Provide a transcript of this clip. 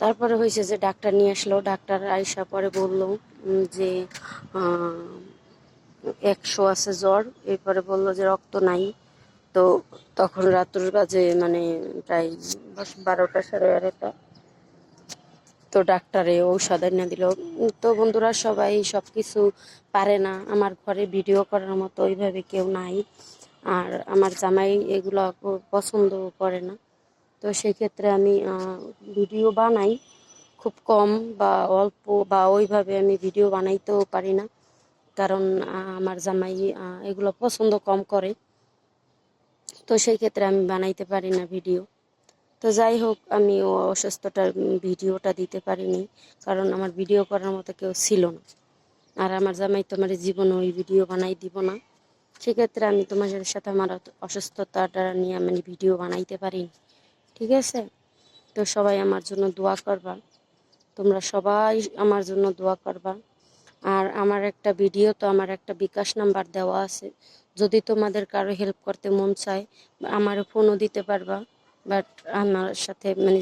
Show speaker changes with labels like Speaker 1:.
Speaker 1: তারপরে হয়েছে যে ডাক্তার নিয়ে আসলো, ডাক্তার আইসা পরে বলল যে 100 আছে জ্বর। এরপরে বললো যে রক্ত নাই। তো তখন রাত্র বাজে মানে প্রায় 12টা 12:30। তো ডাক্তারে ঔষধ এনে দিল। তো বন্ধুরা, সবাই সব কিছু পারে না, আমার ঘরে ভিডিও করার মতো ওইভাবে কেউ নাই, আর আমার জামাই এগুলো পছন্দ করে না। তো সেক্ষেত্রে আমি ভিডিও বানাই খুব কম বা অল্প, বা ওইভাবে আমি ভিডিও বানাইতেও পারি না, কারণ আমার জামাই এগুলো পছন্দ কম করে। তো সেই ক্ষেত্রে আমি বানাইতে পারি না ভিডিও। তো যাই হোক, আমি ও অসুস্থতার ভিডিওটা দিতে পারিনি, কারণ আমার ভিডিও করার মতো কেউ ছিল না। আর আমার জামাই তো আমার জীবনে ওই ভিডিও বানাই দিব না। সেক্ষেত্রে আমি তোমাদের সাথে আমার অসুস্থতাটা নিয়ে আমি ভিডিও বানাইতে পারিনি। ঠিক আছে? তো সবাই আমার জন্য দোয়া করবা, তোমরা সবাই আমার জন্য দোয়া করবা। আর আমার একটা ভিডিও, তো আমার একটা বিকাশ নাম্বার দেওয়া আছে, যদি তোমাদের কারো হেল্প করতে মন চায় আমার ফোনও দিতে পারবা, বাট আমার সাথে মানে